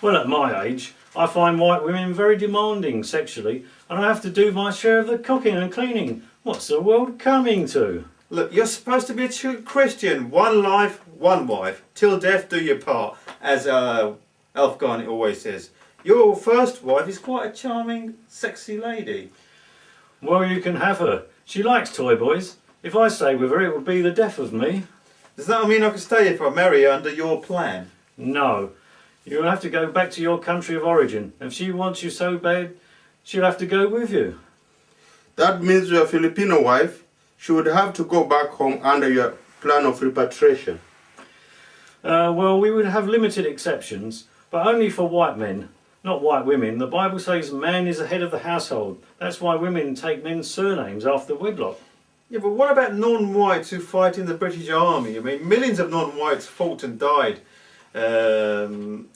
Well, at my age, I find white women very demanding sexually, and I have to do my share of the cooking and cleaning. What's the world coming to? Look, you're supposed to be a true Christian. One life, one wife. Till death do your part, as Elf Garnet always says. Your first wife is quite a charming, sexy lady. Well, you can have her. She likes toy boys. If I stay with her, it would be the death of me. Does that mean I can stay if I marry her under your plan? No. You'll have to go back to your country of origin. If she wants you so bad, she'll have to go with you. That means your Filipino wife, she would have to go back home under your plan of repatriation. Well, we would have limited exceptions, but only for white men, not white women. The Bible says man is the head of the household. That's why women take men's surnames after wedlock. Yeah, but what about non-whites who fight in the British Army? I mean, millions of non-whites fought and died,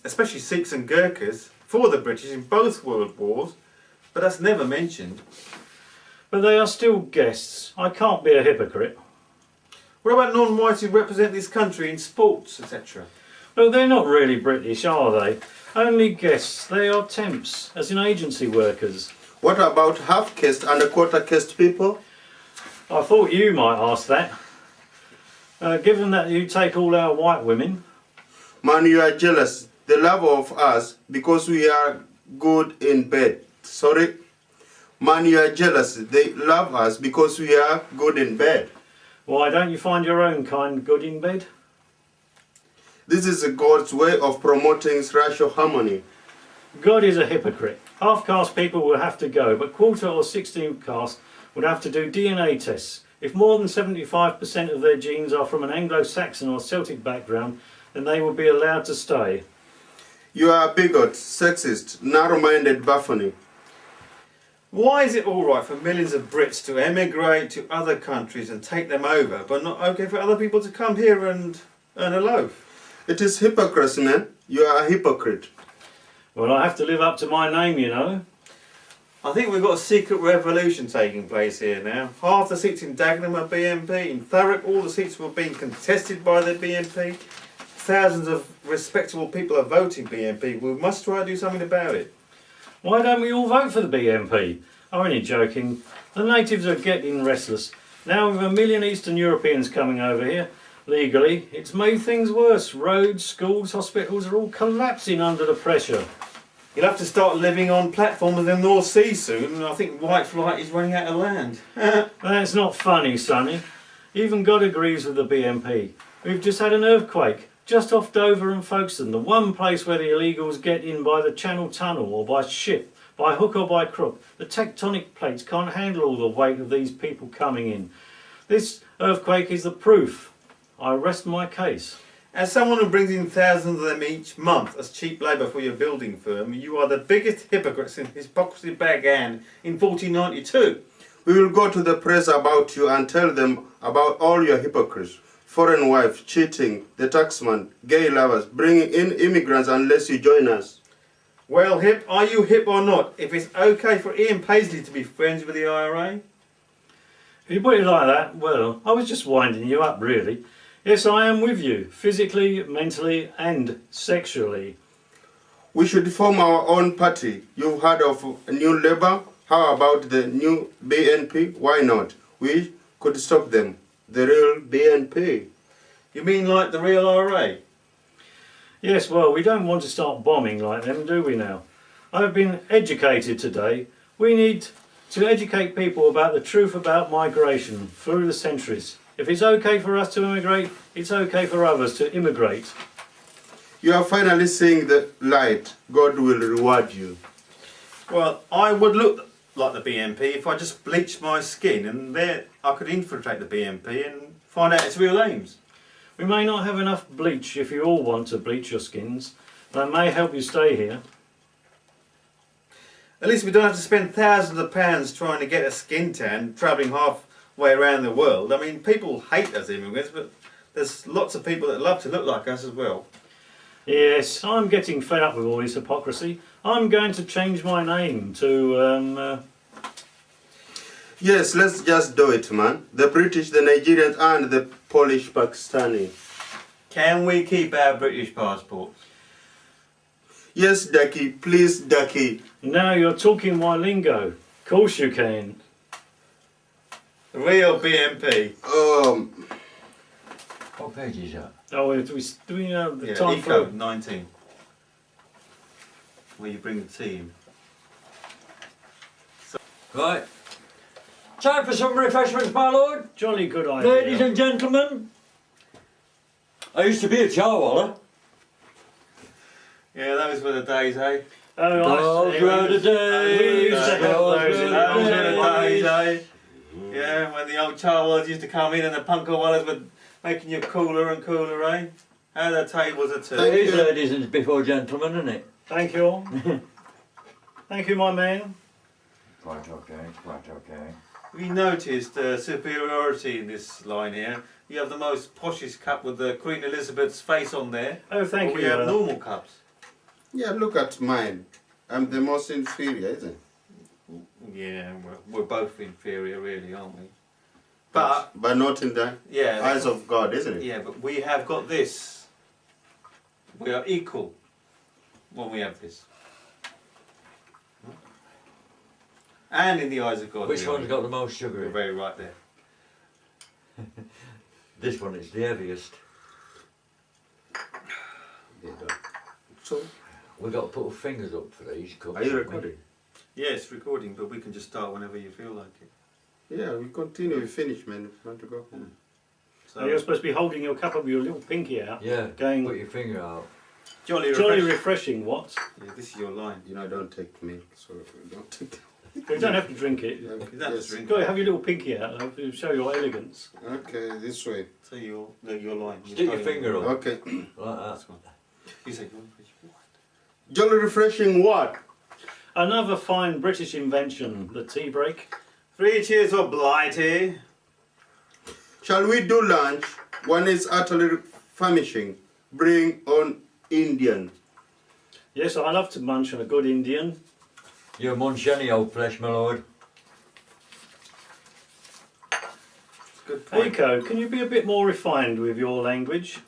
especially Sikhs and Gurkhas, for the British in both world wars, but that's never mentioned. But they are still guests. I can't be a hypocrite. What about non-whites who represent this country in sports, etc.? Well, they're not really British, are they? Only guests. They are temps, as in agency workers. What about half-caste and quarter-caste people? I thought you might ask that. Given that you take all our white women. Man, you are jealous. They love of us because we are good in bed. Sorry? Man, you are jealous. They love us because we are good in bed. Why don't you find your own kind good in bed? This is God's way of promoting racial harmony. God is a hypocrite. Half-caste people will have to go, but quarter or 16th caste would have to do DNA tests. If more than 75% of their genes are from an Anglo-Saxon or Celtic background, then they will be allowed to stay. You are a bigot, sexist, narrow-minded buffoony. Why is it alright for millions of Brits to emigrate to other countries and take them over, but not okay for other people to come here and earn a loaf? It is hypocrisy, man. You are a hypocrite. Well, I have to live up to my name, you know. I think we've got a secret revolution taking place here now. Half the seats in Dagenham are BNP. In Thurrock, all the seats were being contested by the BNP. Thousands of respectable people are voting BNP. We must try to do something about it. Why don't we all vote for the BNP? I'm only joking. The natives are getting restless. Now with 1 million Eastern Europeans coming over here, legally, it's made things worse. Roads, schools, hospitals are all collapsing under the pressure. You'll have to start living on platforms in the North Sea soon, and I think white flight is running out of land. That's not funny, Sonny. Even God agrees with the BNP. We've just had an earthquake, just off Dover and Folkestone, the one place where the illegals get in by the Channel Tunnel or by ship, by hook or by crook. The tectonic plates can't handle all the weight of these people coming in. This earthquake is the proof. I rest my case. As someone who brings in thousands of them each month as cheap labour for your building firm, you are the biggest hypocrite since hypocrisy began in 1492. We will go to the press about you and tell them about all your hypocrites. Foreign wife, cheating, the taxman, gay lovers, bringing in immigrants unless you join us. Well, hip, are you hip or not? If it's okay for Ian Paisley to be friends with the IRA? If you put it like that, well, I was just winding you up, really. Yes, I am with you, physically, mentally and sexually. We should form our own party. You've heard of New Labour? How about the new BNP? Why not? We could stop them. The real BNP. You mean like the real IRA? Yes, well, we don't want to start bombing like them, do we now? I've been educated today. We need to educate people about the truth about migration through the centuries. If it's okay for us to immigrate, it's okay for others to immigrate. You are finally seeing the light. God will reward you. Well, I would look like the BNP if I just bleached my skin, and there I could infiltrate the BNP and find out its real aims. We may not have enough bleach if you all want to bleach your skins. That may help you stay here. At least we don't have to spend thousands of pounds trying to get a skin tan, travelling halfway around the world. I mean, people hate us immigrants, but there's lots of people that love to look like us as well. Yes, I'm getting fed up with all this hypocrisy. I'm going to change my name to, Yes, let's just do it, man. The British, the Nigerians and the Polish Pakistani. Can we keep our British passports? Yes, Ducky, please, Ducky. Now you're talking my lingo. Of course you can. Real BMP. What page is that? Oh, do we have the Yeah, time Eco for... 19. Where you bring the tea in. Right. Time for some refreshments, my lord. Jolly good idea. Ladies and gentlemen. I used to be a charwaller. Yeah, those were the days, eh? Oh, Those were the days. We used to have those in Those were the our days, days. eh? Yeah, when the old charwallers used to come in and the punker-wallers were making you cooler and cooler, eh? How the tables are turned. It is ladies and before gentlemen, isn't it? Thank you all. Thank you, my man. Quite okay, quite okay. We noticed superiority in this line here. You have the most poshest cup with the Queen Elizabeth's face on there. Oh, thank But you. we have normal cups. Yeah, look at mine. I'm the most inferior, isn't it? Yeah, we're both inferior, really, aren't we? But not in the yeah, eyes of God, isn't it? yeah, but we have got this. We are equal when we have this. And in the eyes of God. Which we are one's got the most sugar You're in? very right there. This one is the heaviest. Yeah. So, We've got to put our fingers up for these cups. are you haven't we? recording? Yeah, it's recording, but we can just start whenever you feel like it. Yeah, we continue. We finish, man. If you want to go. So, You're supposed to be holding your cup up with your little pinky out. Yeah, Going put your finger out. jolly jolly refreshing. refreshing, what? Yeah, this is your line. You know, don't take milk, so don't take. You don't have to drink it. Okay, You don't have to drink Go ahead, have your little pinky out to show your elegance. Okay, this way. So your line. Stick your finger up. Okay. Like that. That's one. You say jolly refreshing. Jolly refreshing what? Another fine British invention, the tea break. 3 cheers for Blighty. Shall we do lunch? One is utterly famishing. Bring on Indian. Yes, I love to munch on a good Indian. You munch any old flesh, my lord. Good point. Eco, can you be a bit more refined with your language?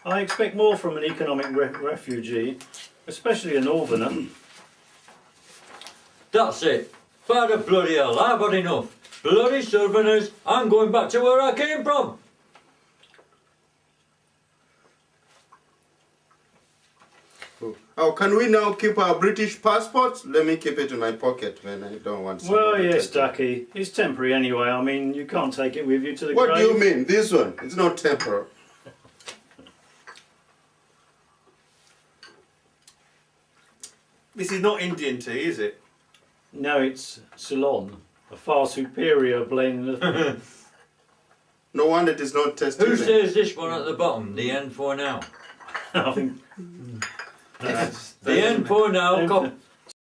I expect more from an economic refugee, especially a northerner. That's it. By the bloody hell, I've had enough. Bloody southerners, I'm going back to where I came from. Oh, can we now keep our British passports? Let me keep it in my pocket when I don't want Well, somebody yes, to take it. Ducky. It's temporary anyway. I mean, you can't take it with you to the What grave. do you mean? This one? It's not temporary. This is not Indian tea, is it? No, it's Ceylon, a far superior blend of... No wonder it is not tested. Who says this one at the bottom? The end for now. I think The end for now.